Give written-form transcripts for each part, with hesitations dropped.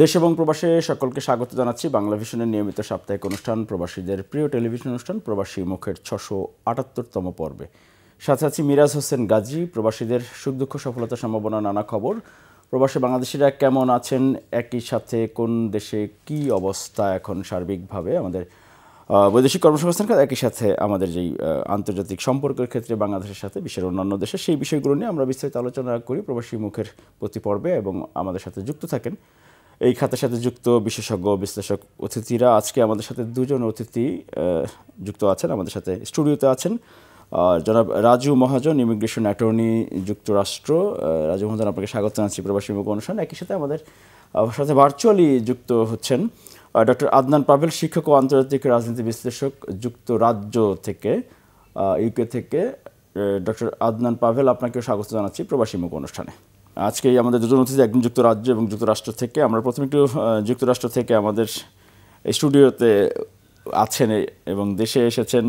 দেশ এবং প্রবাসে সকলকে স্বাগত জানাচ্ছি বাংলা ভিশনের নিয়মিত সাপ্তাহিক অনুষ্ঠান প্রবাসীদের প্রিয় টেলিভিশন অনুষ্ঠান প্রবাসী মুখের 678তম পর্বে। সাথে আছি মিরাজ হোসেন গাজী। প্রবাসীদের সুখ দুঃখ সফলতা সম্ভাবনা নানা খবর, প্রবাসী বাংলাদেশিরা কেমন আছেন, একই সাথে কোন দেশে কি অবস্থা এখন সার্বিকভাবে আমাদের বৈদেশিক কর্মসংস্থান, একই সাথে আমাদের যেই আন্তর্জাতিক সম্পর্কের ক্ষেত্রে বাংলাদেশের সাথে বিশ্বের অন্যান্য দেশে, সেই বিষয়গুলো নিয়ে আমরা বিস্তারিত আলোচনা করি প্রবাসী মুখের প্রতি পর্বে এবং আমাদের সাথে যুক্ত থাকেন এই খাতের সাথে যুক্ত বিশেষজ্ঞ বিশ্লেষক অতিথিরা। আজকে আমাদের সাথে দুজন অতিথি যুক্ত আছেন, আমাদের সাথে স্টুডিওতে আছেন জনাব রাজু মহাজন, ইমিগ্রেশন অ্যাটর্নি, যুক্তরাষ্ট্র। রাজু মহাজন, আপনাকে স্বাগত জানাচ্ছি প্রবাসী মুখ অনুষ্ঠান। একই সাথে আমাদের সাথে ভার্চুয়ালি যুক্ত হচ্ছেন ডক্টর আদনান পাভেল, শিক্ষক ও আন্তর্জাতিক রাজনীতি বিশ্লেষক, যুক্তরাজ্য থেকে, ইউকে থেকে। ডক্টর আদনান পাভেল, আপনাকেও স্বাগত জানাচ্ছি প্রবাসী মুখ অনুষ্ঠানে। আজকে আমাদের দুজন অতিথি, একজন যুক্তরাজ্য এবং যুক্তরাষ্ট্র থেকে। আমরা প্রথমে একটু যুক্তরাষ্ট্র থেকে আমাদের স্টুডিওতে আছেন এবং দেশে এসেছেন,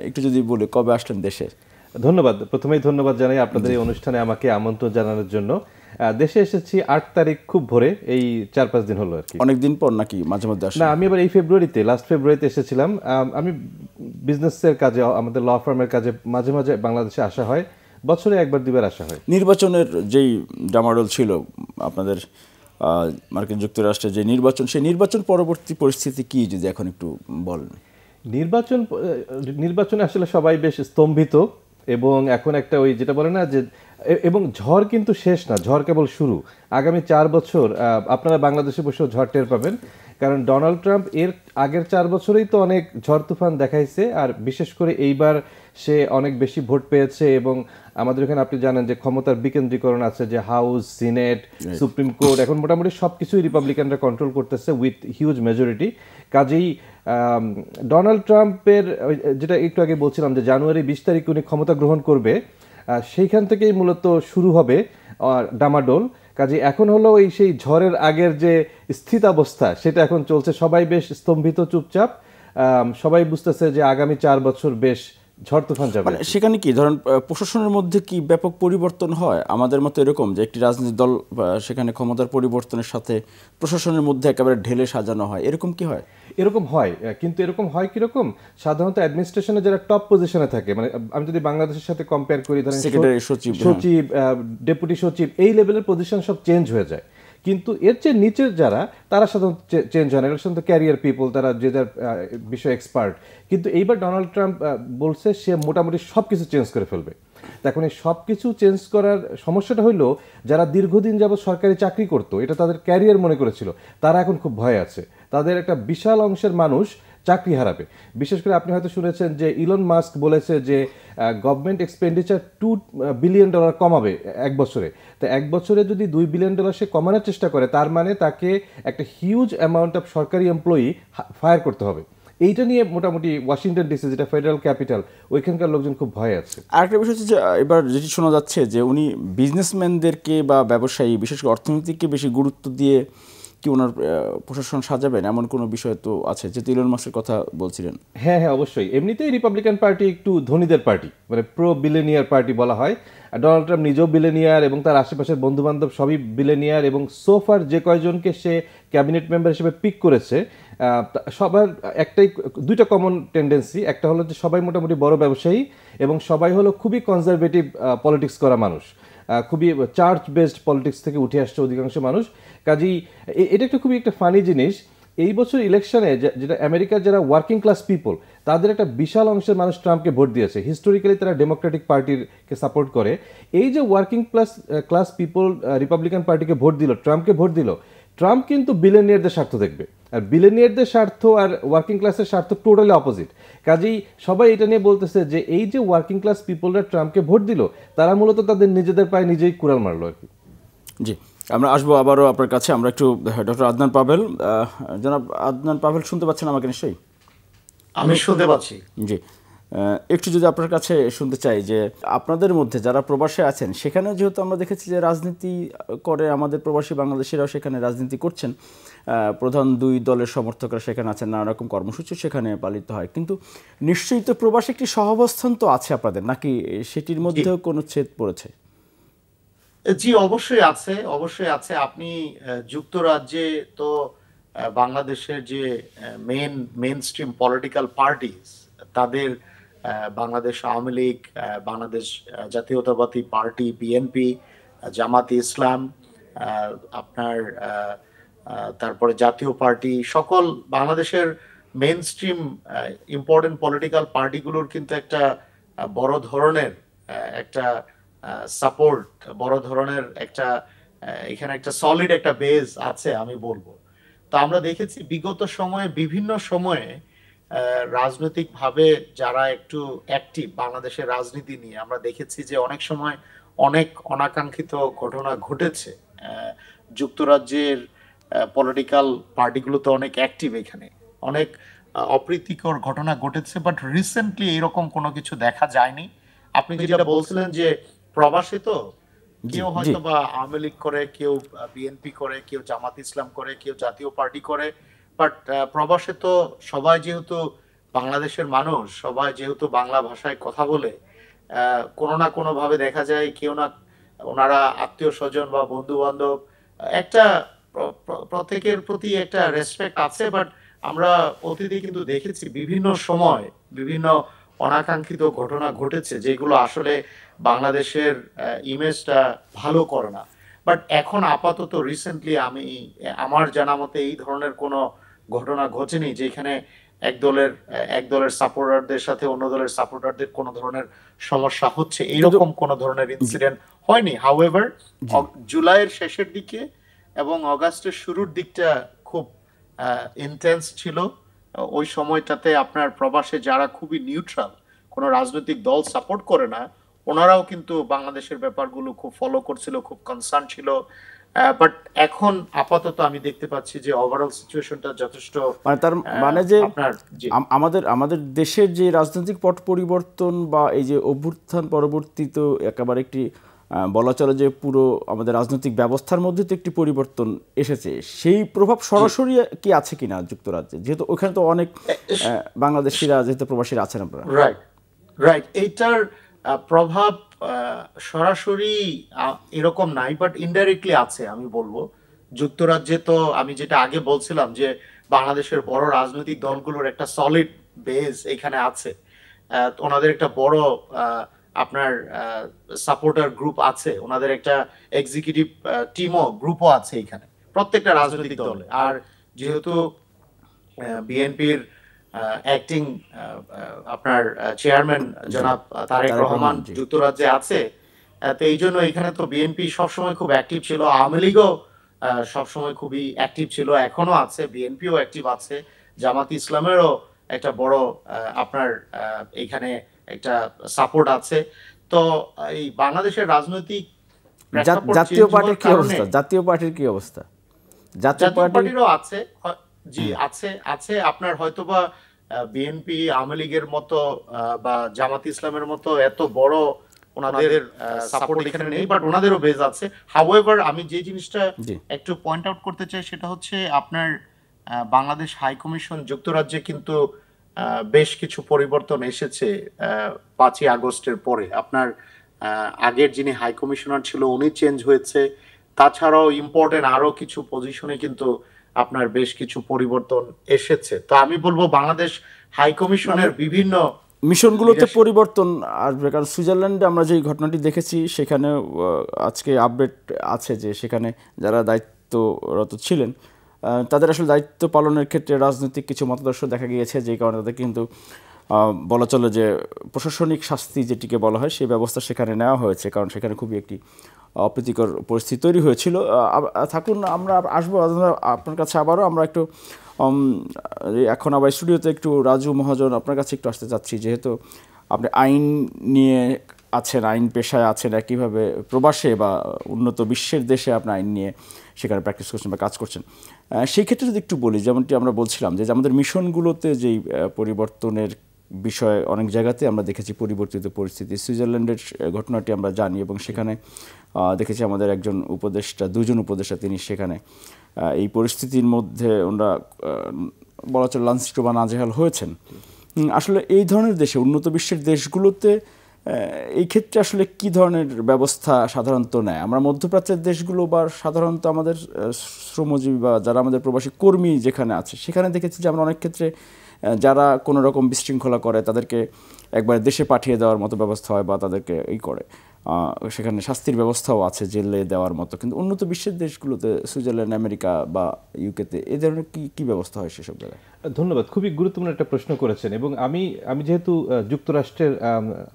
একটু যদি বলি কবে আসলেন দেশে? ধন্যবাদ, প্রথমেই ধন্যবাদ জানাই আপনাদের এই অনুষ্ঠানে আমাকে আমন্ত্রণ জানানোর জন্য। দেশে এসেছি 8 তারিখ, খুব ভোরে, এই 4-5 দিন হলো আর কি। অনেকদিন পর নাকি মাঝে মধ্যে আসেন? না, আমি এবার এই ফেব্রুয়ারিতে, লাস্ট ফেব্রুয়ারিতে এসেছিলাম। আমি বিজনেসের কাজে, আমাদের ল ফার্মের কাজে মাঝে মাঝে বাংলাদেশে আসা হয়, বছরে 1-2 বার আসা হয়। নির্বাচনের যেই ডামাডোল ছিল আপনাদের মার্কিন যুক্তরাষ্ট্রে যে নির্বাচন, সেই নির্বাচন পরবর্তী পরিস্থিতি কি, যদি এখন একটু বলেন। নির্বাচনে আসলে সবাই বেশ স্তম্ভিত, এবং এখন একটা ওই যেটা বলে না যে, এবং ঝড় কিন্তু শেষ না, ঝড় কেবল শুরু। আগামী 4 বছর আপনারা বাংলাদেশে বসেও ঝড় টের পাবেন, কারণ ডোনাল্ড ট্রাম্প এর আগের 4 বছরেই তো অনেক ঝড় তুফান দেখাইছে, আর বিশেষ করে এইবার সে অনেক বেশি ভোট পেয়েছে। এবং আমাদের এখানে আপনি জানেন যে ক্ষমতার বিকেন্দ্রীকরণ আছে, যে হাউস, সিনেট, সুপ্রিম কোর্ট, এখন মোটামুটি সব কিছুই রিপাবলিকানরা কন্ট্রোল করতেছে উইথ হিউজ মেজরিটি। কাজেই ডোনাল্ড ট্রাম্পের যেটা একটু আগে বলছিলাম যে জানুয়ারি 20 তারিখে উনি ক্ষমতা গ্রহণ করবে, সেইখান থেকেই মূলত শুরু হবে ডামাডোল। কাজে এখন হলো এই সেই ঝড়ের আগের যে স্থিতাবস্থা, সেটা এখন চলছে। সবাই বেশ স্তম্ভিত, চুপচাপ, সবাই বুঝতেছে যে আগামী 4 বছর বেশ ঝড় তুফান যাবে। মানে সেখানে কি ধরেন প্রশাসনের মধ্যে কি ব্যাপক পরিবর্তন হয়? আমাদের মতো এরকম যে একটি রাজনৈতিক দল সেখানে ক্ষমতার পরিবর্তনের সাথে প্রশাসনের মধ্যে একেবারে ঢেলে সাজানো হয়, এরকম কি হয়? এরকম হয়, কিন্তু এরকম হয় কিরকম, সাধারণত অ্যাডমিনিস্ট্রেশনে যারা টপ পজিশনে থাকে, মানে আমি যদি বাংলাদেশের সাথে কম্পেয়ার করি, ধরেন সেক্রেটারি, সচিব, ডেপুটি সচিব, এই লেভেলের পজিশন সব চেঞ্জ হয়ে যায়। কিন্তু এর চেয়ে নিচের যারা, তারা সাধারণত চেঞ্জ হয় না, এরা সাধারণত ক্যারিয়ার পিপল, তারা যে যার বিষয়ে এক্সপার্ট। কিন্তু এইবার ডোনাল্ড ট্রাম্প বলছে সে মোটামুটি সব কিছু চেঞ্জ করে ফেলবে। এখন এই সব কিছু চেঞ্জ করার সমস্যাটা হইলো, যারা দীর্ঘদিন যাবত সরকারি চাকরি করতো, এটা তাদের ক্যারিয়ার মনে করেছিল, তারা এখন খুব ভয় আছে। তাদের একটা বিশাল অংশের মানুষ চাকরি হারাবে। বিশেষ করে আপনি হয়তো শুনেছেন যে ইলন মাস্ক বলেছে যে গভর্নমেন্ট এক্সপেন্ডিচার $2 বিলিয়ন কমাবে 1 বছরে। তো 1 বছরে যদি $2 বিলিয়ন সে কমানোর চেষ্টা করে, তার মানে তাকে একটা হিউজ অ্যামাউন্ট অফ সরকারি এমপ্লয়ি ফায়ার করতে হবে। এইটা নিয়ে মোটামুটি ওয়াশিংটন ডিসি, যেটা ফেডারেল ক্যাপিটাল, ওইখানকার লোকজন খুব ভয় আছে। আরেকটা বিষয় হচ্ছে যে এবার যেটি শোনা যাচ্ছে যে উনি বিজনেসম্যানদেরকে বা ব্যবসায়ী, বিশেষ করে অর্থনীতিকে বেশি গুরুত্ব দিয়ে কি ওনার প্রশাসন সাজাবেন, এমন কোনো বিষয় তো আছে, যেহেতু ইলন মাস্কের কথা বলছিলেন। হ্যাঁ হ্যাঁ, অবশ্যই। এমনিতেই রিপাবলিকান পার্টি একটু ধনীদের পার্টি, মানে প্রো বিলিয়নিয়ার পার্টি বলা হয়। ডোনাল্ড ট্রাম্প নিজেও বিলিয়নিয়ার, এবং তার আশেপাশের বন্ধু বান্ধব সবই বিলিয়নিয়ার, এবং সোফার যে কয়জনকে সে ক্যাবিনেট মেম্বার হিসেবে পিক করেছে, সবার দুইটা কমন টেন্ডেন্সি। একটা হলো যে সবাই মোটামুটি বড় ব্যবসায়ী, এবং সবাই হলো খুবই কনজারভেটিভ পলিটিক্স করা মানুষ, খুবই চার্চ বেসড পলিটিক্স থেকে উঠে আসছে অধিকাংশ মানুষ। কাজেই এটা একটা খুবই একটা ফানি জিনিস। এই বছর ইলেকশনে যেটা আমেরিকার যারা ওয়ার্কিং ক্লাস পিপল, তাদের একটা বিশাল অংশের মানুষ ট্রাম্পকে ভোট দিয়েছে। হিস্টোরিক্যালি তারা ডেমোক্রেটিক পার্টিকে সাপোর্ট করে। এই যে ওয়ার্কিং ক্লাস পিপল রিপাবলিকান পার্টিকে ভোট দিল, ট্রাম্পকে ভোট দিল, ট্রাম্প কিন্তু বিলিয়নিয়ারদের স্বার্থ দেখবে, আর বিলিয়নিয়ারদের স্বার্থ আর ওয়ার্কিং ক্লাসের স্বার্থ টোটালি অপোজিট। কাজেই সবাই এটা নিয়ে বলতেছে যে এই যে ওয়ার্কিং ক্লাস পিপলরা ট্রাম্পকে ভোট দিল, তারা মূলত তাদের নিজেদের পায়ে নিজেই কুড়াল মারলো আর কি। জি, আমরা আসবো আবারও আপনার কাছে। আমরা একটু ডক্টর আদনান পাভেল, জনাব আদনান পাভেল, শুনতে পাচ্ছেন আমাকে নিশ্চয়ই? আমি শুনতে পাচ্ছি। জি, একটু যদি আপনার কাছে শুনতে চাই যে আপনাদের মধ্যে যারা প্রবাসে আছেন, সেখানেও যেহেতু আমরা দেখেছি যে রাজনীতি করে আমাদের প্রবাসী বাংলাদেশিরাও সেখানে রাজনীতি করছেন, প্রধান 2 দলের সমর্থকরা সেখানে আছেন, নানা রকম কর্মসূচি সেখানে পালিত হয়, কিন্তু নিশ্চয়ই তো প্রবাসে একটি সহাবস্থান তো আছে আপনাদের, নাকি সেটির মধ্যেও কোনো ছেদ পড়েছে? জি, অবশ্যই আছে, অবশ্যই আছে। আপনি যুক্তরাজ্যে তো বাংলাদেশের যে মেইন স্ট্রিম পলিটিক্যাল পার্টিস তাদের বাংলাদেশ আওয়ামী লীগ, বাংলাদেশ জাতীয়তাবাদী পার্টি বিএনপি, জামাতে ইসলাম, আহ, আপনার তারপরে জাতীয় পার্টি, সকল বাংলাদেশের মেইন স্ট্রিম ইম্পর্টেন্ট পলিটিক্যাল পার্টিগুলোর কিন্তু একটা বড় ধরনের একটা সাপোর্ট, বড় ধরনের একটা এখানে একটা সলিড একটা বেজ আছে আমি বলবো। তো আমরা দেখেছি বিগত সময়ে বিভিন্ন সময়ে রাজনৈতিক ভাবে যারা একটু অ্যাক্টিভ বাংলাদেশের রাজনীতি নিয়ে, আমরা দেখেছি যে অনেক সময় অনেক অনাকাঙ্ক্ষিত ঘটনা ঘটেছে। যুক্তরাজ্যের পলিটিক্যাল পার্টিগুলো তো অনেক অ্যাক্টিভ, এখানে অনেক অপ্রীতিকর ঘটনা ঘটেছে, বাট রিসেন্টলি এরকম কোনো কিছু দেখা যায়নি। আপনি যেটা বলছিলেন যে প্রবাসী তো জি কেউ জি হয়তো বা আওয়ামী লীগ করে, কেউ বিএনপি করে, কেউ জামাত ইসলাম করে, কেউ জাতীয় পার্টি করে, বাট প্রবাসে তো সবাই যেহেতু বাংলাদেশের মানুষ, সবাই যেহেতু বাংলা ভাষায় কথা বলে, কোনো না কোনো ভাবে দেখা যায় কেউ না, ওনারা আত্মীয় স্বজন বা বন্ধু বান্ধব একটা প্রত্যেকের প্রতি একটা রেসপেক্ট আছে। বাট আমরা অতীতে কিন্তু দেখেছি বিভিন্ন সময় বিভিন্ন অনাকাঙ্ক্ষিত ঘটনা ঘটেছে যেগুলো আসলে বাংলাদেশের ইমেজটা ভালো করে না। বাট এখন আপাতত রিসেন্টলি আমি আমার জানা মতে এই ধরনের কোনো ঘটনা ঘটেনি যেখানে এক দলের সাপোর্টারদের সাথে অন্য দলের সাপোর্টারদের কোনো ধরনের সমস্যা হচ্ছে, কিন্তু এইরকম কোনো ধরনের ইনসিডেন্ট হয়নি। হাউএভার জি জুলাইয়ের শেষের দিকে এবং অগাস্টের শুরুর দিকটা খুব ইন্টেন্স ছিল। ওই সময়টাতে আপনার প্রবাসে যারা খুবই নিউট্রাল, কোনো রাজনৈতিক দল সাপোর্ট করে না, ওনারাও কিন্তু বাংলাদেশের ব্যাপারগুলো খুব ফলো করছিল, খুব কনসার্ন ছিল। বাট এখন আপাতত আমি দেখতে পাচ্ছি যে ওভারঅল সিচুয়েশনটা যথেষ্ট মানে তার মানে যে আপনার জি আমাদের আমাদের দেশের যে রাজনৈতিক পট পরিবর্তন বা এই যে অভ্যুত্থান পরবর্তী তো একেবারে একটি বলা চলে যে পুরো আমাদের রাজনৈতিক ব্যবস্থার মধ্যে তো একটি পরিবর্তন এসেছে, সেই প্রভাব সরাসরি কি আছে কিনা যুক্তরাজ্যে, যেহেতু ওখানে তো অনেক বাংলাদেশিরা যেহেতু প্রবাসীরা আছেন আপনারা? Right, right. এইটার প্রভাব সরাসরি এরকম নাই, বাট ইনডাইরেক্টলি আছে আমি বলবো। যুক্তরাজ্যে তো আমি যেটা আগে বলছিলাম যে বাংলাদেশের বড় রাজনৈতিক দলগুলোর একটা সলিড বেস এখানে আছে। ওনাদের একটা বড় আপনার সাপোর্টার গ্রুপ আছে, ওনাদের একটা এক্সিকিউটিভ টিমও গ্রুপও আছে এখানে প্রত্যেকটা রাজনৈতিক দলে। আর যেহেতু বিএনপির অ্যাক্টিং আপনার চেয়ারম্যান জনাব তারেক রহমান জি যুক্তরাজ্যে আছে, তো এই জন্য এখানে তো বিএনপি সবসময় খুব অ্যাক্টিভ ছিল, আওয়ামী লীগও সবসময় খুবই অ্যাক্টিভ ছিল, এখনো আছে, বিএনপিও অ্যাক্টিভ আছে, জামাত ইসলামেরও একটা বড় আপনার এখানে একটা সাপোর্ট আছে। তো এই বাংলাদেশের রাজনৈতিক প্রেক্ষাপট জাতীয় চেঞ্জ পার্টির হওয়ার কি কারণে অবস্থা? জাতীয় পার্টির কি অবস্থা? জাতীয় জাতীয় পার্টি পার্টিরও আছে, জি আছে, আছে আপনার হয়তোবা বিএনপি আওয়ামী লীগের মতো বা জামাত ইসলামের মতো এত বড় ওনাদের সাপোর্ট এখানে নেই, বাট ওনাদেরও বেজ আছে। হাউএভার আমি যে জিনিসটা জি একটু পয়েন্ট আউট করতে চাই সেটা হচ্ছে আপনার বাংলাদেশ হাই কমিশন যুক্তরাজ্যে কিন্তু বেশ কিছু পরিবর্তন এসেছে 5ই আগস্টের পরে। আপনার আগের যিনি হাই কমিশনার ছিল উনি চেঞ্জ হয়েছে, তাছাড়াও ইম্পর্টেন্ট আরো কিছু পজিশনে কিন্তু আপনার বেশ কিছু পরিবর্তন এসেছে। তো আমি বলবো বাংলাদেশ হাই কমিশনের বিভিন্ন মিশনগুলোতে leadership- পরিবর্তন আসবে, কারণ সুইজারল্যান্ডে আমরা যে ঘটনাটি দেখেছি সেখানে আজকে আপডেট আছে যে সেখানে যারা দায়িত্বরত ছিলেন তাদের আসলে দায়িত্ব পালনের ক্ষেত্রে রাজনৈতিক কিছু মতাদর্শ দেখা গিয়েছে, যেই কারণে তাদের কিন্তু বলা চলে যে প্রশাসনিক শাস্তি যেটিকে বলা হয় সেই ব্যবস্থা সেখানে নেওয়া হয়েছে, কারণ সেখানে খুবই একটি অপ্রীতিকর পরিস্থিতি তৈরি হয়েছিল। থাকুন, আমরা আসবো আপনার কাছে আবারও। আমরা একটু এখন আবার স্টুডিওতে একটু রাজু মহাজন আপনার কাছে একটু আসতে চাচ্ছি, যেহেতু আপনি আইন নিয়ে আছেন, আইন পেশায় আছেন, একইভাবে প্রবাসে বা উন্নত বিশ্বের দেশে আপনি আইন নিয়ে সেখানে প্র্যাকটিস করছেন বা কাজ করছেন। সেই ক্ষেত্রে যদি একটু বলি, যেমনটি আমরা বলছিলাম যে আমাদের মিশনগুলোতে যেই পরিবর্তনের বিষয়ে অনেক জায়গাতে আমরা দেখেছি পরিবর্তিত পরিস্থিতি। সুইজারল্যান্ডের ঘটনাটি আমরা জানি এবং সেখানে দেখেছি আমাদের একজন উপদেষ্টা, দুজন উপদেষ্টা তিনি সেখানে এই পরিস্থিতির মধ্যে ওনারা বলা চলে লাঞ্ছিত বা নাজেহাল হয়েছেন। আসলে এই ধরনের দেশে, উন্নত বিশ্বের দেশগুলোতে এই ক্ষেত্রে আসলে কি ধরনের ব্যবস্থা সাধারণত নেয়? আমরা মধ্যপ্রাচ্যের দেশগুলো বা সাধারণত আমাদের শ্রমজীবী বা যারা আমাদের প্রবাসী কর্মী যেখানে আছে সেখানে দেখেছি যে আমরা অনেক ক্ষেত্রে যারা কোনো রকম বিশৃঙ্খলা করে তাদেরকে একবার দেশে পাঠিয়ে দেওয়ার মতো ব্যবস্থা হয় বা তাদেরকে করে সেখানে শাস্তির ব্যবস্থাও আছে জেলে দেওয়ার মতো। কিন্তু উন্নত বিশ্বের দেশগুলোতে সুইজারল্যান্ড, আমেরিকা বা ইউকেতে এই ধরনের কি ব্যবস্থা হয় সেসব জায়গায়? ধন্যবাদ, খুবই গুরুত্বপূর্ণ একটা প্রশ্ন করেছেন। এবং আমি যেহেতু যুক্তরাষ্ট্রের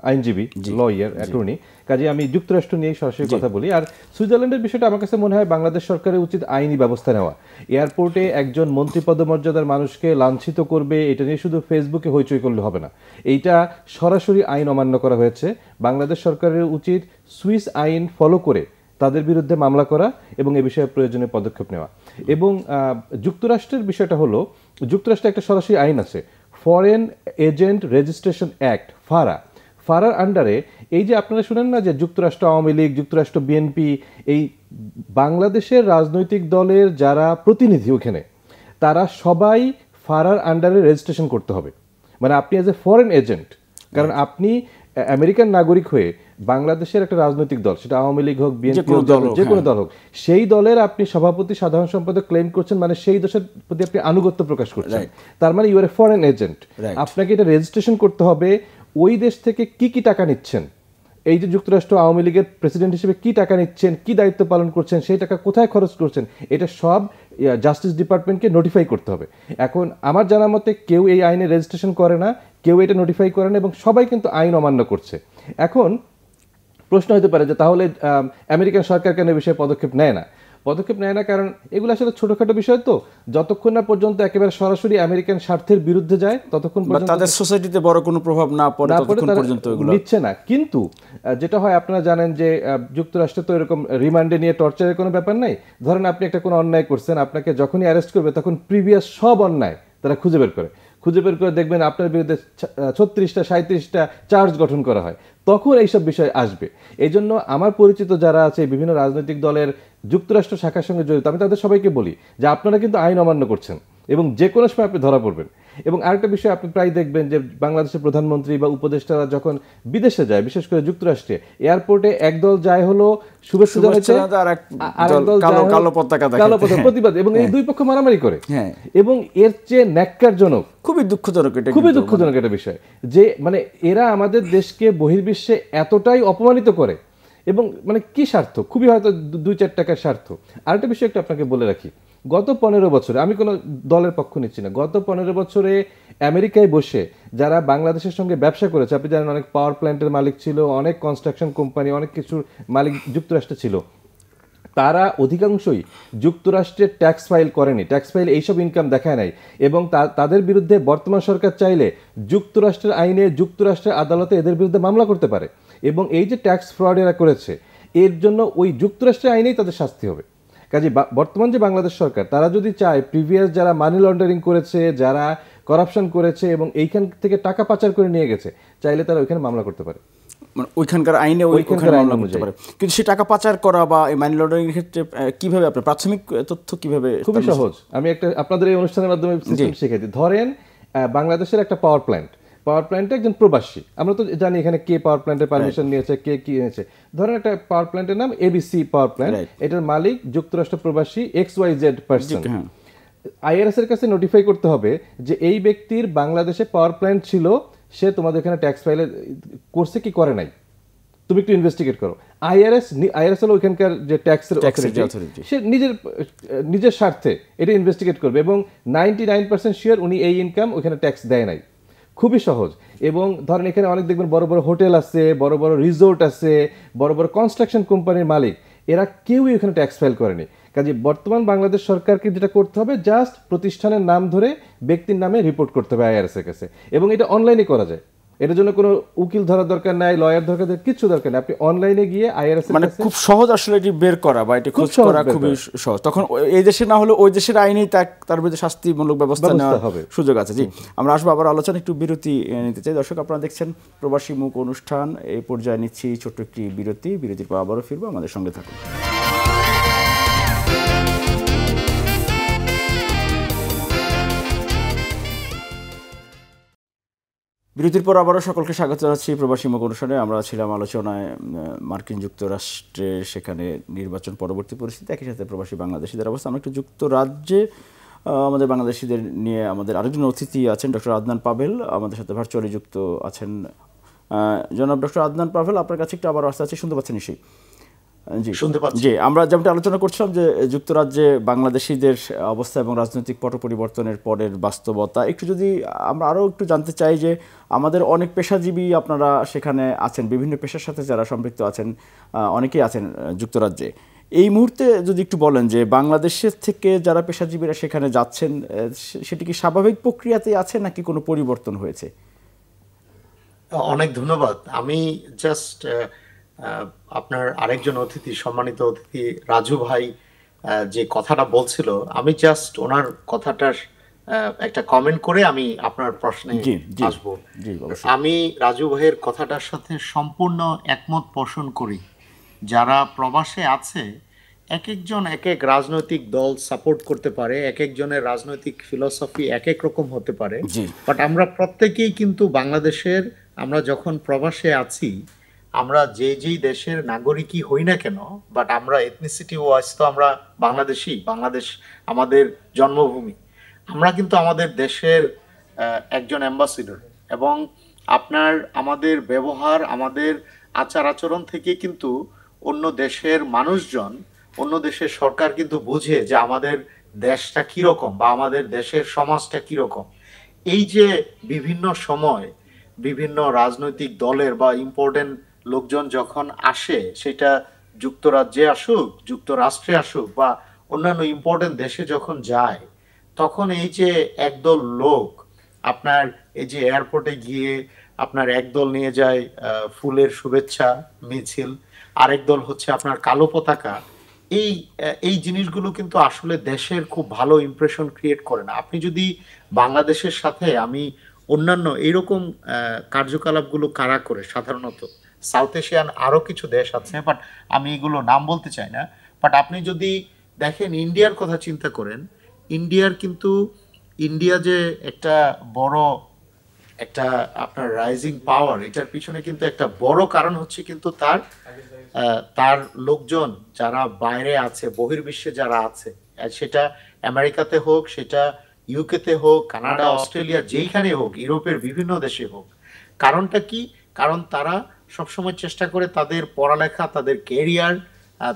আইনজীবী, লয়ার, অ্যাটর্নি, কাজে আমি যুক্তরাষ্ট্র নিয়ে সরাসরি কথা বলি। আর সুইজারল্যান্ডের বিষয়টা আমার কাছে মনে হয় বাংলাদেশ সরকারের উচিত আইনি ব্যবস্থা নেওয়া। এয়ারপোর্টে একজন মন্ত্রী পদমর্যাদার মানুষকে লাঞ্ছিত করবে এটা নিয়ে শুধু ফেসবুকে হইচই করলে হবে না, এইটা সরাসরি আইন অমান্য করা হয়েছে। বাংলাদেশ সরকারের উচিত সুইস আইন ফলো করে তাদের বিরুদ্ধে মামলা করা এবং এ বিষয়ে প্রয়োজনীয় পদক্ষেপ নেওয়া। এবং যুক্তরাষ্ট্রের বিষয়টা হলো, যুক্তরাষ্ট্রে একটা সরাসরি আইন আছে, ফরেন এজেন্ট রেজিস্ট্রেশন অ্যাক্ট, ফারার আন্ডারে এই যে আপনারা শুনেন না যে যুক্তরাষ্ট্র আওয়ামী লীগ, যুক্তরাষ্ট্র বিএনপি, এই বাংলাদেশের রাজনৈতিক দলের যারা প্রতিনিধি ওখানে তারা সবাই ফারার আন্ডারে রেজিস্ট্রেশন করতে হবে। মানে আপনি অ্যাজ এ ফরেন এজেন্ট, কারণ আপনি আমেরিকান নাগরিক হয়ে বাংলাদেশের একটা রাজনৈতিক দল, সেটা আওয়ামী লীগ হোক, বিএনপি হোক, যে কোনো দল হোক, সেই দলের আপনি সভাপতি, সাধারণ সম্পাদক ক্লেম করছেন, মানে সেই দেশের প্রতি আপনি আনুগত্য প্রকাশ করছেন। তার মানে you are a foreign agent. আপনাকে এটা রেজিস্ট্রেশন করতে হবে ওই দেশ থেকে কি টাকা নিচ্ছেন, এই যে যুক্তরাষ্ট্র আওয়ামী লীগের প্রেসিডেন্ট হিসেবে কি টাকা নিচ্ছেন, কি দায়িত্ব পালন করছেন, সেই টাকা কোথায় খরচ করছেন, এটা সব জাস্টিস ডিপার্টমেন্টকে নোটিফাই করতে হবে। এখন আমার জানা মতে কেউ এই আইনে রেজিস্ট্রেশন করে না, কেউ এটা নোটিফাই করে না, এবং সবাই কিন্তু আইন অমান্য করছে। এখন প্রশ্ন হতে পারে যে তাহলে আমেরিকান সরকার কেন এই বিষয়ে পদক্ষেপ নেয় না? কারণ এগুলো আসলে ছোটখাটো বিষয়, তো যতক্ষণ না পর্যন্ত একেবারে সরাসরি আমেরিকান স্বার্থের বিরুদ্ধে যায় ততক্ষণ পর্যন্ত তাদের সোসাইটিতে বড় কোনো প্রভাব না পড়ে ততক্ষণ পর্যন্ত এগুলো নিচ্ছে না। কিন্তু যেটা হয়, আপনারা জানেন যে যুক্তরাষ্ট্রে তো এরকম রিমান্ডে নিয়ে টর্চারের কোনো ব্যাপার নাই। ধরেন আপনি একটা কোনো অন্যায় করছেন, আপনাকে যখনই অ্যারেস্ট করবে তখন প্রিভিয়াস সব অন্যায় তারা খুঁজে বের করে দেখবেন আপনার বিরুদ্ধে 36টা 37টা চার্জ গঠন করা হয়, তখন এইসব বিষয় আসবে। এই জন্য আমার পরিচিত যারা আছে বিভিন্ন রাজনৈতিক দলের যুক্তরাষ্ট্র শাখার সঙ্গে জড়িত, আমি তাদের সবাইকে বলি যে আপনারা কিন্তু আইন অমান্য করছেন এবং যে কোনো সময় আপনি ধরা পড়বেন। এবং আরেকটা বিষয় আপনি প্রায় দেখবেন যে বাংলাদেশের প্রধানমন্ত্রী বা উপদেষ্টারা যখন বিদেশে যায়, বিশেষ করে যুক্তরাষ্ট্রে, এয়ারপোর্টে একদল যায় হলো শুভেচ্ছা জানাতে, কালো পতাকা প্রতিবাদ, এবং এই দুই পক্ষ মারামারি করে। এবং এর চেয়ে ন্যাক্কারজনক, খুবই দুঃখজনক একটা বিষয় যে মানে এরা আমাদের দেশকে বহির্বিশ্বে এতটাই অপমানিত করে, এবং মানে কি স্বার্থ, খুবই হয়তো 2-4 টাকার স্বার্থ। আরেকটা বিষয় একটু আপনাকে বলে রাখি, গত 15 বছরে, আমি কোনো দলের পক্ষ নিচ্ছি না, গত 15 বছরে আমেরিকায় বসে যারা বাংলাদেশের সঙ্গে ব্যবসা করেছে, আপনি জানেন অনেক পাওয়ার প্ল্যান্টের মালিক ছিল, অনেক কনস্ট্রাকশন কোম্পানি, অনেক কিছুর মালিক যুক্তরাষ্ট্রে ছিল, তারা অধিকাংশই যুক্তরাষ্ট্রের ট্যাক্স ফাইল করেনি, ট্যাক্স ফাইল এইসব ইনকাম দেখায় নাই। এবং তাদের বিরুদ্ধে বর্তমান সরকার চাইলে যুক্তরাষ্ট্রের আইনে, যুক্তরাষ্ট্রের আদালতে এদের বিরুদ্ধে মামলা করতে পারে। এবং এই যে ট্যাক্স ফ্রড এরা করেছে, এর জন্য ওই যুক্তরাষ্ট্রের আইনেই তাদের শাস্তি হবে। কাজে বর্তমান যে বাংলাদেশ সরকার, তারা যদি চায় প্রিভিয়াস যারা মানি লন্ডারিং করেছে, যারা করাপশন করেছে এবং এইখান থেকে টাকা পাচার করে নিয়ে গেছে, চাইলে তারা ওইখানে মামলা করতে পারে, মানে ওইখানকার আইনে মামলা করতে পারে। কিন্তু সে টাকা পাচার করা বা মানি লন্ডারিং এর ক্ষেত্রে কিভাবে আপনার প্রাথমিক তথ্য কিভাবে? খুবই সহজ, আমি একটা আপনাদের এই অনুষ্ঠানের মাধ্যমে সিস্টেম শিখিয়ে দিই। ধরেন বাংলাদেশের একটা পাওয়ার প্ল্যান্টে একজন প্রবাসী, আমরা তো জানি এখানে কে পাওয়ার প্ল্যান্টের পারমিশন নিয়েছে, কে কি নিয়েছে। ধরেন একটা পাওয়ার প্ল্যান্টের নাম এবিসি পাওয়ার প্ল্যান্ট, এটার মালিক যুক্তরাষ্ট্র প্রবাসী XYZ পার্সন। আইআরএস এর কাছে নোটিফাই করতে হবে যে এই ব্যক্তির বাংলাদেশে পাওয়ার প্ল্যান্ট ছিল, সে তোমাদের এখানে ট্যাক্স ফাইলে করছে কি করে নাই, তুমি একটু ইনভেস্টিগেট করো। আইআরএস হলো ওইখানকার যে ট্যাক্সের অথরিটি, সে নিজের স্বার্থে এটা ইনভেস্টিগেট করবে এবং 99% শিওর উনি এই ইনকাম ওইখানে ট্যাক্স দেয় নাই। খুবই সহজ। এবং ধরেন এখানে অনেক দেখবেন বড় বড় হোটেল আছে, বড় বড় রিসোর্ট আছে, বড় বড় কনস্ট্রাকশন কোম্পানির মালিক, এরা কেউই ওখানে ট্যাক্স ফাইল করেনি। কাজে বর্তমান বাংলাদেশ সরকারকে যেটা করতে হবে, জাস্ট প্রতিষ্ঠানের নাম ধরে ব্যক্তির নামে রিপোর্ট করতে হবে আইআরএস এর কাছে, এবং এটা অনলাইনে করা যায়। এটার জন্য কোনো উকিল ধরার দরকার নাই, লয়ার দরকার, কিছু দরকার নেই। আপনি অনলাইনে গিয়ে আইআরএস মানে খুব সহজ আসলে এটি বের করা বা এটা খোঁজ করা খুবই সহজ। তখন এই দেশে না হলে ওই দেশের আইনেই তার বিরুদ্ধে শাস্তিমূলক ব্যবস্থা নেওয়ার সুযোগ আছে। জি, আমরা আসবো আবার আলোচনা, একটু বিরতি নিতে চাই। দর্শক, আপনারা দেখছেন প্রবাসী মুখ অনুষ্ঠান, এই পর্যায়ে নিচ্ছি ছোট্ট একটি বিরতির পর আবারও ফিরবো, আমাদের সঙ্গে থাকুন। বিরতির পর আবারও সকলকে স্বাগত জানাচ্ছি প্রবাসী মুখ অনুষ্ঠানে। আমরা ছিলাম আলোচনায় মার্কিন যুক্তরাষ্ট্রে সেখানে নির্বাচন পরবর্তী পরিস্থিতি, একই সাথে প্রবাসী বাংলাদেশিদের অবস্থা। আমরা একটু যুক্তরাজ্যে আমাদের বাংলাদেশিদের নিয়ে আমাদের আরেকজন অতিথি আছেন ডক্টর আদনান পাভেল, আমাদের সাথে ভার্চুয়ালি যুক্ত আছেন। জনাব ডক্টর আদনান পাভেল, আপনার কাছে একটু আবার আসতে আছে, শুনতে পাচ্ছেন নিশ্চয়ই? জি, আমরা যেমনটা আলোচনা করছিলাম যে যুক্তরাজ্যে বাংলাদেশিদের অবস্থা এবং রাজনৈতিক পট পরিবর্তনের পরের বাস্তবতা, একটু যদি আমরা আরও একটু জানতে চাই যে আমাদের অনেক পেশাজীবী আপনারা সেখানে আছেন, বিভিন্ন পেশার সাথে যারা সম্পৃক্ত আছেন, অনেকেই আছেন যুক্তরাজ্যে। এই মুহূর্তে যদি একটু বলেন যে বাংলাদেশের থেকে যারা পেশাজীবীরা সেখানে যাচ্ছেন, সেটি কি স্বাভাবিক প্রক্রিয়াতেই আছে নাকি কোনো পরিবর্তন হয়েছে? অনেক ধন্যবাদ। আমি জাস্ট আপনার আরেকজন অতিথি, সম্মানিত অতিথি রাজু ভাই যে কথাটা বলছিল, আমি জাস্ট ওনার কথাটার একটা কমেন্ট করে আমি আপনার প্রশ্নে আসবো। আমি রাজু ভাইয়ের কথাটার সাথে সম্পূর্ণ একমত পোষণ করি। যারা প্রবাসে আছে, এক একজন এক এক রাজনৈতিক দল সাপোর্ট করতে পারে, এক একজনের রাজনৈতিক ফিলসফি এক এক রকম হতে পারে, বাট আমরা প্রত্যেকেই কিন্তু বাংলাদেশের, আমরা যখন প্রবাসে আছি, আমরা যেই দেশের নাগরিকই হই না কেন, বাট আমরা এথনিসিটি ওয়াইজ তো আমরা বাংলাদেশি, বাংলাদেশ আমাদের জন্মভূমি, আমরা কিন্তু আমাদের দেশের একজন অ্যাম্বাসিডর। এবং আপনার আমাদের ব্যবহার, আমাদের আচার আচরণ থেকে কিন্তু অন্য দেশের মানুষজন, অন্য দেশের সরকার কিন্তু বুঝে যে আমাদের দেশটা কিরকম বা আমাদের দেশের সমাজটা কিরকম। এই যে বিভিন্ন সময় বিভিন্ন রাজনৈতিক দলের বা ইম্পর্টেন্ট লোকজন যখন আসে, সেটা যুক্তরাজ্যে আসুক, যুক্তরাষ্ট্রে আসুক বা অন্যান্য ইম্পর্টেন্ট দেশে যখন যায়, তখন এই যে একদল লোক আপনার এই যে এয়ারপোর্টে গিয়ে আপনার একদল নিয়ে যায় ফুলের শুভেচ্ছা মিছিল, আরেক দল হচ্ছে আপনার কালো পতাকা, এই জিনিসগুলো কিন্তু আসলে দেশের খুব ভালো ইমপ্রেশন ক্রিয়েট করে না। আপনি যদি বাংলাদেশের সাথে, আমি অন্যান্য এইরকম কার্যকলাপগুলো কারা করে, সাধারণত সাউথ এশিয়ান আরো কিছু দেশ আছে, বাট আমি এগুলো নাম বলতে চাই না, বাট আপনি যদি দেখেন ইন্ডিয়ার কথা চিন্তা করেন, ইন্ডিয়ার কিন্তু ইন্ডিয়া যে একটা বড় একটা আপনার রাইজিং পাওয়ার, এটার পিছনে কিন্তু একটা বড় কারণ হচ্ছে কিন্তু তার লোকজন যারা বাইরে আছে, বহির্বিশ্বে যারা আছে, সেটা আমেরিকাতে হোক, সেটা ইউকেতে হোক, কানাডা, অস্ট্রেলিয়া, যেইখানে হোক, ইউরোপের বিভিন্ন দেশে হোক। কারণটা কি? কারণ তারা সবসময় চেষ্টা করে তাদের পড়ালেখা, তাদের ক্যারিয়ার,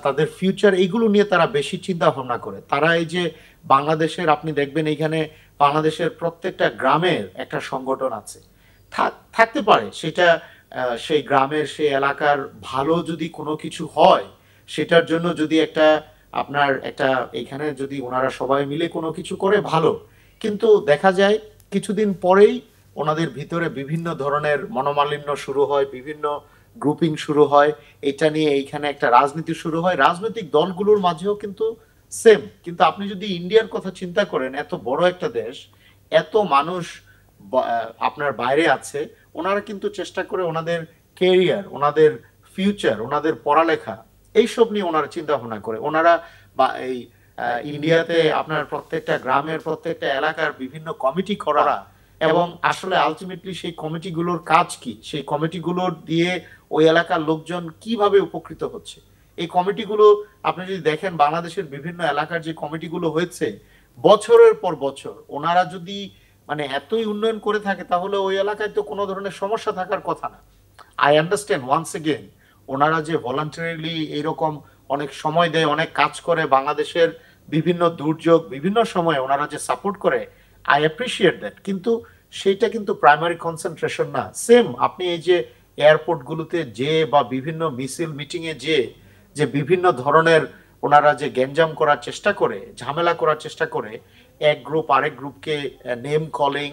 তাদের ফিউচার, এইগুলো নিয়ে তারা বেশি চিন্তা ভাবনা করে। তারা এই যে বাংলাদেশের, আপনি দেখবেন এইখানে বাংলাদেশের প্রত্যেকটা গ্রামের একটা সংগঠন আছে, থাকতে পারে সেটা সেই গ্রামের, সেই এলাকার ভালো যদি কোনো কিছু হয়, সেটার জন্য যদি একটা আপনার একটা এখানে যদি ওনারা সবাই মিলে কোনো কিছু করে, ভালো। কিন্তু দেখা যায় কিছুদিন পরেই ওনাদের ভিতরে বিভিন্ন ধরনের মনোমালিন্য শুরু হয়, বিভিন্ন গ্রুপিং শুরু হয়, এটা নিয়ে এইখানে একটা রাজনীতি শুরু হয়, রাজনৈতিক দলগুলোর মাঝেও কিন্তু সেম। কিন্তু আপনি যদি ইন্ডিয়ার কথা চিন্তা করেন, এত বড় একটা দেশ, এত মানুষ আপনার বাইরে আছে, ওনারা কিন্তু চেষ্টা করে ওনাদের ক্যারিয়ার, ওনাদের ফিউচার, ওনাদের পড়ালেখা, এইসব নিয়ে ওনারা চিন্তা ভাবনা করে। ওনারা বা এই ইন্ডিয়াতে আপনার প্রত্যেকটা গ্রামের, প্রত্যেকটা এলাকার বিভিন্ন কমিটি করা, এবং আসলে আলটিমেটলি সেই কমিটিগুলোর কাজ কি, সেই কমিটিগুলোর দিয়ে ওই এলাকার লোকজন কিভাবে উপকৃত হচ্ছে। এই কমিটিগুলো আপনি যদি দেখেন, বাংলাদেশের বিভিন্ন এলাকার যে কমিটিগুলো হয়েছে, বছরের পর বছর, ওনারা যদি মানে এতই উন্নয়ন করে থাকে, তাহলে ওই এলাকায় তো কোনো ধরনের সমস্যা থাকার কথা না। আই আন্ডারস্ট্যান্ড ওয়ান্স এগেন, ওনারা যে ভলান্টারিলি এইরকম অনেক সময় দেয়, অনেক কাজ করে, বাংলাদেশের বিভিন্ন দুর্যোগ, বিভিন্ন সময় ওনারা যে সাপোর্ট করে, আই অ্যাপ্রিসিয়েট দ্যাট, কিন্তু সেইটা কিন্তু প্রাইমারি কনসেন্ট্রেশন না। সেম আপনি এই যে এয়ারপোর্টগুলোতে যে বা বিভিন্ন মিছিল মিটিংয়ে যে বিভিন্ন ধরনের ওনারা যে গ্যাঞ্জাম করার চেষ্টা করে, ঝামেলা করার চেষ্টা করে, এক গ্রুপ আরেক গ্রুপকে নেম কলিং,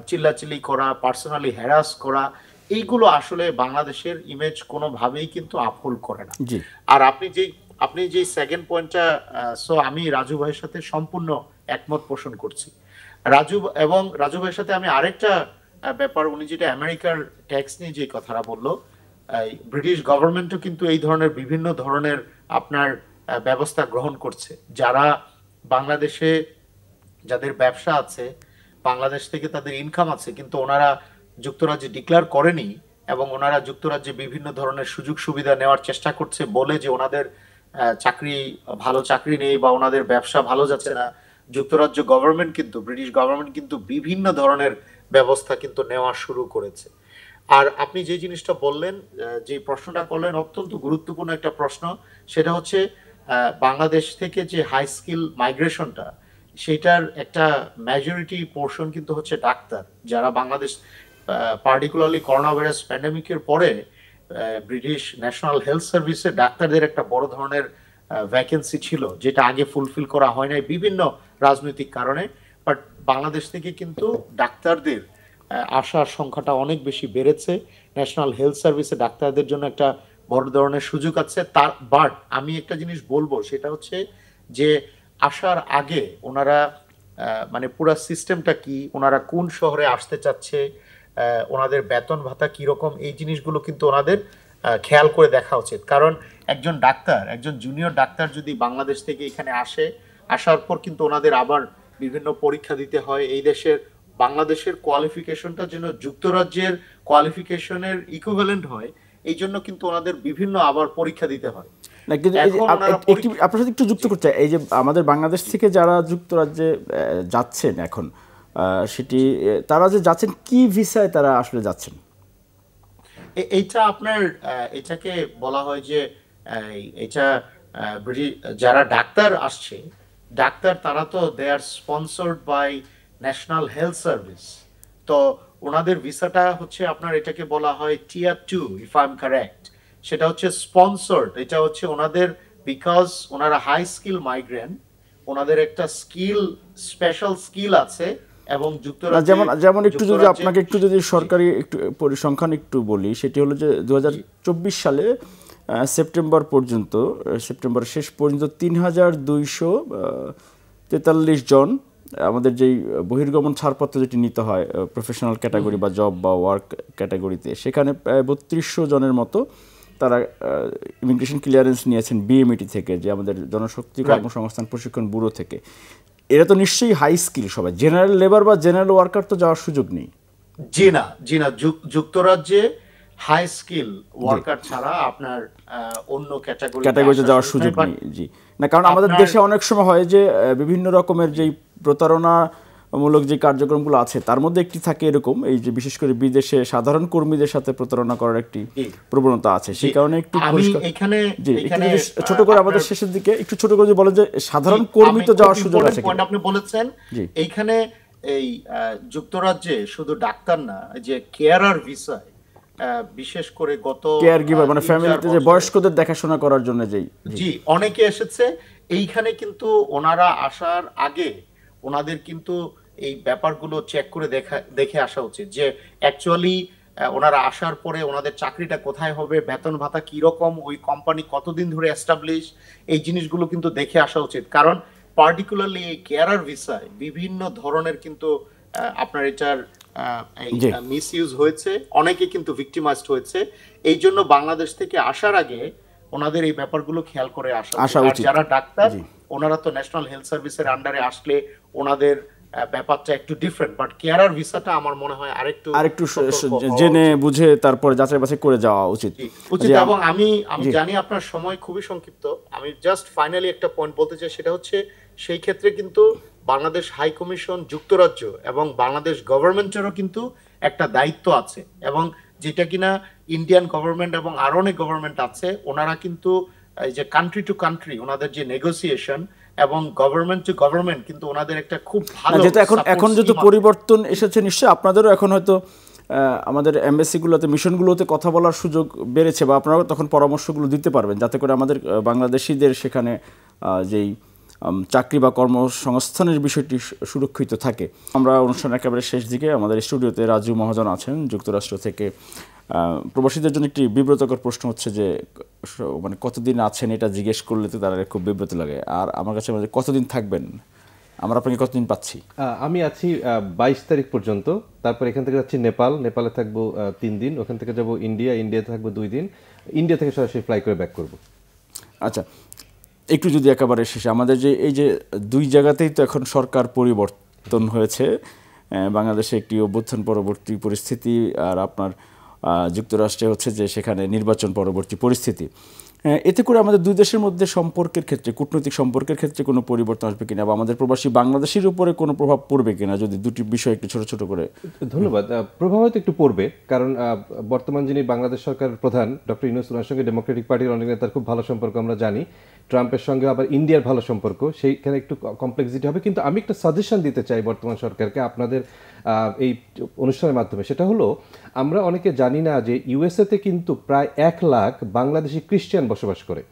চিল্লাচিল্লি করা, পার্সোনালি হ্যারাস করা, এইগুলো আসলে বাংলাদেশের ইমেজ কোনোভাবেই কিন্তু আপহোল্ড করে না। আর আপনি যে সেকেন্ড পয়েন্টটা, সো আমি রাজু ভাইয়ের সাথে সম্পূর্ণ একমত পোষণ করছি। রাজু ভাইয়ের সাথে আমি আরেকটা ব্যাপার, উনি যেটা আমেরিকার ট্যাক্স নিয়ে যে কথাটা বললো, ব্রিটিশ গভর্নমেন্টও কিন্তু এই ধরনের বিভিন্ন ধরনের আপনার ব্যবস্থা গ্রহণ করছে। যারা বাংলাদেশে, যাদের ব্যবসা আছে, বাংলাদেশ থেকে তাদের ইনকাম আছে, কিন্তু ওনারা যুক্তরাজ্যে ডিক্লেয়ার করেনি এবং ওনারা যুক্তরাজ্যে বিভিন্ন ধরনের সুযোগ সুবিধা নেওয়ার চেষ্টা করছে বলে যে ওনাদের ভালো চাকরি নেই বা ওনাদের ব্যবসা ভালো যাচ্ছে না, যুক্তরাজ্য গভর্নমেন্ট কিন্তু, ব্রিটিশ গভর্নমেন্ট কিন্তু বিভিন্ন ধরনের ব্যবস্থা কিন্তু নেওয়া শুরু করেছে। আর আপনি যে জিনিসটা বললেন, যে প্রশ্নটা করলেন, অত্যন্ত গুরুত্বপূর্ণ একটা প্রশ্ন। সেটা হচ্ছে বাংলাদেশ থেকে যে হাই স্কিল মাইগ্রেশনটা, সেটার একটা মেজরিটি পোর্শন কিন্তু হচ্ছে ডাক্তার, যারা বাংলাদেশ পার্টিকুলারলি করোনা ভাইরাস প্যান্ডেমিকের পরে ব্রিটিশ ন্যাশনাল হেলথ সার্ভিসে ডাক্তারদের একটা বড় ধরনের ভ্যাকেন্সি ছিল, যেটা আগে ফুলফিল করা হয় নাই বিভিন্ন রাজনৈতিক কারণে। বাট বাংলাদেশ থেকে কিন্তু ডাক্তারদের আসার সংখ্যাটা অনেক বেশি বেড়েছে। ন্যাশনাল হেলথ সার্ভিসে ডাক্তারদের জন্য একটা বড় ধরনের সুযোগ আছে। বাট আমি একটা জিনিস বলবো, সেটা হচ্ছে যে আসার আগে ওনারা মানে পুরো সিস্টেমটা কি, ওনারা কোন শহরে আসতে চাচ্ছে, ওনাদের বেতন ভাতা কিরকম, এই জিনিসগুলো কিন্তু ওনাদের খেয়াল করে দেখা উচিত। কারণ একজন ডাক্তার, একজন জুনিয়র ডাক্তার যদি বাংলাদেশ থেকে এখানে আসার পর কিন্তু ওনাদের আবার বিভিন্ন পরীক্ষা দিতে হয়। এই দেশের বাংলাদেশের কোয়ালিফিকেশনটা যেন যুক্তরাজ্যের কোয়ালিফিকেশনের ইকুইভ্যালেন্ট হয়, এই জন্য কিন্তু ওনাদের বিভিন্ন আবার পরীক্ষা দিতে হয়। না, কিন্তু আপনার সাথে একটু যুক্ত করতে, এই যে আমাদের বাংলাদেশ থেকে যারা যুক্তরাজ্যে যাচ্ছেন এখন, সেটি তারা যে যাচ্ছেন কি ভিসায় তারা আসলে যাচ্ছেন? এইটা আপনার এটাকে বলা হয় যে এটা যারা ডাক্তার আসছে, ডাক্তার তারা তো they are sponsored by National Health Service. তো ওনাদের ভিসাটা হচ্ছে আপনার, এটাকে বলা হয় tier 2 if I am correct. সেটা হচ্ছে স্পন্সর্ড। এটা হচ্ছে ওনাদের, বিকজ ওনারা হাই স্কিল মাইগ্রেন্ট, ওনাদের একটা স্পেশাল স্কিল আছে। এবং যেমন একটু যদি আপনাকে একটু যদি সরকারি একটু পরিসংখ্যান একটু বলি, সেটি হলো যে 2024 সালে সেপ্টেম্বর শেষ পর্যন্ত 3243 জন আমাদের যেই বহির্গমন ছাড়পত্র যেটি নিতে হয় প্রফেশনাল ক্যাটাগরি বা জব বা ওয়ার্ক ক্যাটাগরিতে, সেখানে প্রায় 3200 জনের মতো তারা ইমিগ্রেশন ক্লিয়ারেন্স নিয়েছেন বিএমইটি থেকে, যে আমাদের জনশক্তি কর্মসংস্থান প্রশিক্ষণ ব্যুরো থেকে। এরা তো নিশ্চয়ই হাই স্কিল, সবাই জেনারেল লেবার বা জেনারেল ওয়ার্কার তো যাওয়ার সুযোগ নেই। জি না, যুক্তরাজ্যে হাই স্কিল ওয়ার্কার ছাড়া আপনার অন্য ক্যাটাগরিতে যাওয়ার সুযোগ নেই। জি না, কারণ আমাদের দেশে অনেক সময় হয় যে বিভিন্ন রকমের যেই প্রতারণামূলক যে কার্যক্রমগুলো আছে, তার মধ্যে একটি থাকে এরকম, এই যে বিশেষ করে বিদেশে সাধারণ কর্মীদের সাথে প্রতারণা করার একটি প্রবণতা আছে। সেই কারণে একটু ছোট করে আমাদের শেষের দিকে একটু ছোট করে বলেন যে সাধারণ কর্মী তো যাওয়ার সুযোগ আছে। আপনি বলেছেন এইখানে এই যুক্তরাজ্যে শুধু ডাক্তার না, যে কেয়ারার ভিসায়, বিশেষ করে কেয়ার গিভার মানে ফ্যামিলিতে যে বয়স্কদের দেখাশোনা করার জন্য জি অনেকে এসেছে। এইখানে কিন্তু ওনারা আসার আগে ওনাদের কিন্তু এই ব্যাপারগুলো চেক করে দেখে আসা উচিত, যে অ্যাকচুয়ালি ওনারা আসার পরে ওনাদের চাকরিটা কোথায় হবে, বেতন ভাতা কি রকম, ওই কোম্পানি কতদিন ধরে এস্টাবলিশ, এই জিনিসগুলো কিন্তু দেখে আসা উচিত। কারণ পার্টিকুলারলি এই কেয়ারার ভিসায় বিভিন্ন ধরনের কিন্তু আপনার এটার মিসইউজ হয়েছে, অনেকে কিন্তু ভিক্টিমাইজড হয়েছে। এই জন্য বাংলাদেশ থেকে আসার আগে ওনাদের এই ব্যাপারগুলো খেয়াল করে আসা উচিত। যারা ডাক্তার ওনারা তো ন্যাশনাল হেলথ সার্ভিসের আন্ডারে আসলে ওনাদের ব্যাপারটা একটু ডিফারেন্ট, বাট কেয়ারার ভিসাটা আমার মনে হয় আরেকটু জেনে বুঝে তারপরে যাচাই বাছাই করে যাওয়া উচিত। এবং আমি জানি আপনার সময় খুবই সংক্ষিপ্ত, আমি জাস্ট ফাইনালি একটা পয়েন্ট বলতে চাই, সেটা হচ্ছে সেই ক্ষেত্রে কিন্তু বাংলাদেশ হাই কমিশন, যুক্তরাজ্য এবং বাংলাদেশ গভর্নমেন্টেরও কিন্তু একটা দায়িত্ব আছে, এবং যেটা কিনা ইন্ডিয়ান গভর্নমেন্ট এবং আরো অনেক গভর্নমেন্ট আছে, ওনারা কিন্তু এই যে কান্ট্রি টু কান্ট্রি ওনাদের যে নেগোসিয়েশন এবং গভর্নমেন্ট টু গভর্নমেন্ট কিন্তু ওনাদের একটা খুব ভালো, যেটা এখন যেহেতু পরিবর্তন এসেছে, নিশ্চয়ই আপনাদেরও এখন হয়তো আমাদের এমবেসিগুলোতে, মিশনগুলোতে কথা বলার সুযোগ বেড়েছে, বা আপনারাও তখন পরামর্শগুলো দিতে পারবেন, যাতে করে আমাদের বাংলাদেশিদের সেখানে যেই চাকরি বা কর্মসংস্থানের বিষয়টি সুরক্ষিত থাকে। আমরা অনুষ্ঠানের একেবারে শেষ দিকে আমাদের স্টুডিওতে রাজু মহাজন আছেন যুক্তরাষ্ট্র থেকে। প্রবাসীদের জন্য একটি বিব্রতকর প্রশ্ন হচ্ছে যে মানে কতদিন আছেন, এটা জিজ্ঞেস করলে তো তারা খুব বিব্রত লাগে। আর আমার কাছে কতদিন থাকবেন, আমরা আপনাকে কতদিন পাচ্ছি? আমি আছি 22 তারিখ পর্যন্ত, তারপর এখান থেকে যাচ্ছি নেপালে থাকবো 3 দিন, ওখান থেকে যাবো ইন্ডিয়াতে থাকবো 2 দিন, ইন্ডিয়া থেকে সরাসরি ফ্লাই করে ব্যাক করব। আচ্ছা, একটু যদি একেবারে শেষে আমাদের যে এই যে 2 জায়গাতেই তো এখন সরকার পরিবর্তন হয়েছে, বাংলাদেশে একটি অভ্যুত্থান পরবর্তী পরিস্থিতি, আর আপনার যুক্তরাষ্ট্রে হচ্ছে যে সেখানে নির্বাচন পরবর্তী পরিস্থিতি। এতে করে আমাদের দুই দেশের মধ্যে সম্পর্কের ক্ষেত্রে, কূটনৈতিক সম্পর্কের ক্ষেত্রে কোনো পরিবর্তন আসবে কিনা, বা আমাদের প্রবাসী বাংলাদেশির উপরে কোনো প্রভাব পড়বে কিনা, যদি দুটি বিষয় একটু ছোট ছোট করে। ধন্যবাদ। প্রভাব হয়তো একটু পড়বে, কারণ বর্তমান যিনি বাংলাদেশ সরকারের প্রধান ডক্টর ইউনূস, ওনার সঙ্গে ডেমোক্রেটিক পার্টির অনেক নেতার খুব ভালো সম্পর্ক আমরা জানি। ট্রাম্পের সঙ্গে আবার ইন্ডিয়ার ভালো সম্পর্ক, সেইখানে একটু কমপ্লেক্সিটি হবে। কিন্তু আমি একটা সাজেশন দিতে চাই বর্তমান সরকারকে আপনাদের এই অনুষ্ঠানের মাধ্যমে। সেটা হলো, আমরা অনেকে জানি না যে ইউএসএতে কিন্তু প্রায় 1 লাখ বাংলাদেশি খ্রিস্টান বসবাস করে।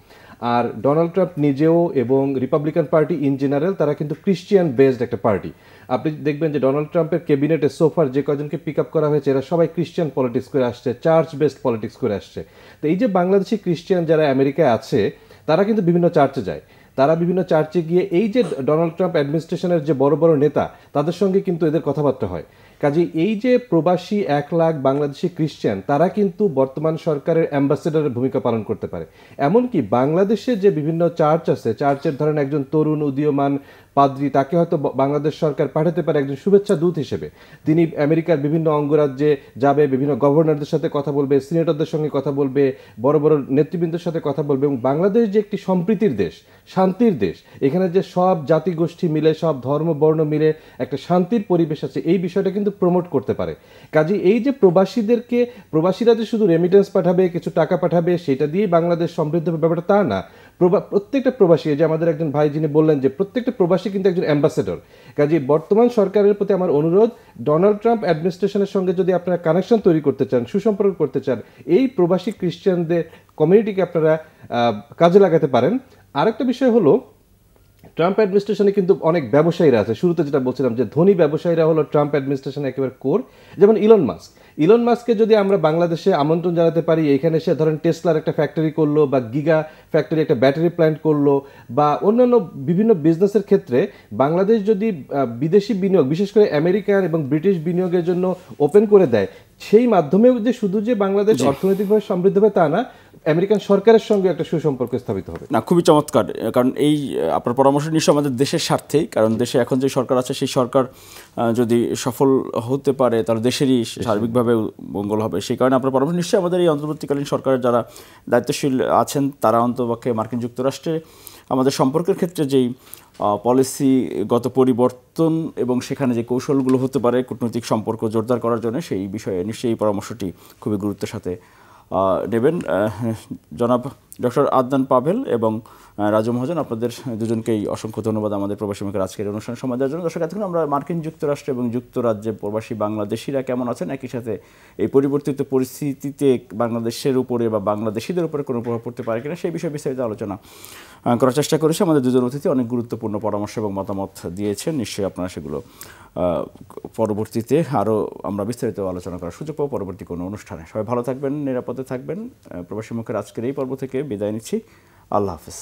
আর ডোনাল্ড ট্রাম্প নিজেও এবং রিপাবলিকান পার্টি ইন জেনারেল তারা কিন্তু ক্রিশ্চিয়ান বেসড একটা পার্টি। আপনি দেখবেন যে ডোনাল্ড ট্রাম্পের ক্যাবিনেটে সোফার যে কজনকে পিক আপ করা হয়েছে এরা সবাই ক্রিশ্চিয়ান পলিটিক্স করে আসছে, চার্চ বেসড পলিটিক্স করে আসছে। তো এই যে বাংলাদেশি ক্রিশ্চিয়ান যারা আমেরিকায় আছে তারা কিন্তু বিভিন্ন চার্চে যায়, তারা বিভিন্ন চার্চে গিয়ে এই যে ডোনাল্ড ট্রাম্প অ্যাডমিনিস্ট্রেশনের যে বড় বড় নেতা তাদের সঙ্গে কিন্তু এদের কথাবার্তা হয়। কাজে এই যে প্রবাসী 1 লাখ বাংলাদেশি খ্রিস্টান তারা কিন্তু বর্তমান সরকারের অ্যাম্বাসেডরের ভূমিকা পালন করতে পারে। এমনকি বাংলাদেশে যে বিভিন্ন চার্চ আছে, চার্চের ধরেন একজন তরুণ উদীয়মান পাদ্রী, তাকে হয়তো বাংলাদেশ সরকার পাঠাতে পারে একজন শুভেচ্ছা দূত হিসেবে। তিনি আমেরিকার বিভিন্ন অঙ্গরাজ্যে যাবে, বিভিন্ন গভর্নরদের সাথে কথা বলবে, সিনেটরদের সঙ্গে কথা বলবে, বড় বড় নেতৃবৃন্দের সাথে কথা বলবে। এবং বাংলাদেশ যে একটি সম্প্রীতির দেশ, শান্তির দেশ, এখানে যে সব জাতিগোষ্ঠী মিলে, সব ধর্ম বর্ণ মিলে একটা শান্তির পরিবেশ আছে, এই বিষয়টা কিন্তু প্রমোট করতে পারে। কাজে এই যে প্রবাসীরা যে শুধু রেমিটেন্স পাঠাবে, কিছু টাকা পাঠাবে, সেটা দিয়েই বাংলাদেশ সমৃদ্ধ হবে ব্যাপারটা তা না। প্রত্যেকটা প্রবাসী, যে আমাদের একজন ভাই যিনি বললেন যে প্রত্যেকটা প্রবাসী কিন্তু একজন অ্যাম্বাসেডর। কাজে বর্তমান সরকারের প্রতি আমার অনুরোধ, ডোনাল্ড ট্রাম্প অ্যাডমিনিস্ট্রেশনের সঙ্গে যদি আপনারা কানেকশন তৈরি করতে চান, সুসম্পর্ক করতে চান, এই প্রবাসী খ্রিস্টানদের কমিউনিটিকে আপনারা কাজে লাগাতে পারেন। আরেকটা বিষয় হলো, ট্রাম্প অ্যাডমিনিস্ট্রেশনে কিন্তু অনেক ব্যবসায়ীরা আছে। শুরুতে যেটা বলছিলাম যে ধনী ব্যবসায়ীরা হলো ট্রাম্প অ্যাডমিনিস্ট্রেশনে একেবারে কোর। যেমন ইলন মাস্ককে যদি আমরা বাংলাদেশে আমন্ত্রণ জানাতে পারি, এখানে সে ধরেন টেসলার একটা ফ্যাক্টরি করলো, বা গিগা ফ্যাক্টরি একটা ব্যাটারি প্ল্যান্ট করলো, বা অন্যান্য বিভিন্ন বিজনেসের ক্ষেত্রে বাংলাদেশ যদি বিদেশি বিনিয়োগ, বিশেষ করে আমেরিকান এবং ব্রিটিশ বিনিয়োগের জন্য ওপেন করে দেয়, সেই মাধ্যমেও যে শুধু যে বাংলাদেশ অর্থনৈতিকভাবে সমৃদ্ধ হবে তা না, আমেরিকান সরকারের সঙ্গে একটা সুসম্পর্ক স্থাপিত হবে। না, খুবই চমৎকার। কারণ এই আপনার পরামর্শ নিশ্চয় আমাদের দেশের স্বার্থেই, কারণ দেশে এখন যে সরকার আছে সেই সরকার যদি সফল হতে পারে তাহলে দেশেরই সার্বিকভাবে মঙ্গল হবে। সেই কারণে আপনার পরামর্শ নিশ্চয়ই আমাদের এই অন্তর্বর্তীকালীন সরকারের যারা দায়িত্বশীল আছেন তারা অন্তপক্ষে মার্কিন যুক্তরাষ্ট্রে আমাদের সম্পর্কের ক্ষেত্রে যেই পলিসিগত পরিবর্তন এবং সেখানে যে কৌশলগুলো হতে পারে কূটনৈতিক সম্পর্ক জোরদার করার জন্য, সেই বিষয়ে নিশ্চয়ই এই পরামর্শটি খুবই গুরুত্বের সাথে নেবেন। জনাব ডক্টর আদনান পাভেল এবং রাজু মহাজন, আপনাদের দুজনকেই অসংখ্য ধন্যবাদ আমাদের প্রবাসী মুখের আজকের অনুষ্ঠানে সময় দেওয়ার জন্য। দর্শক, এতক্ষণ আমরা মার্কিন যুক্তরাষ্ট্র এবং যুক্তরাজ্যে প্রবাসী বাংলাদেশিরা কেমন আছেন, একই সাথে এই পরিবর্তিত পরিস্থিতিতে বাংলাদেশের উপরে বা বাংলাদেশিদের উপরে কোনো প্রভাব পড়তে পারে কিনা সেই বিষয়ে বিস্তারিত আলোচনা করার চেষ্টা করেছি। আমাদের দুজন অতিথি অনেক গুরুত্বপূর্ণ পরামর্শ এবং মতামত দিয়েছেন। নিশ্চয়ই আপনারা সেগুলো পরবর্তীতে আরও আমরা বিস্তারিত আলোচনা করার সুযোগ পাবো পরবর্তী কোনো অনুষ্ঠানে। সবাই ভালো থাকবেন, নিরাপদে থাকবেন। প্রবাসী মুখের আজকের এই পর্ব থেকে বিদায় নিচ্ছি। আল্লাহ হাফেজ।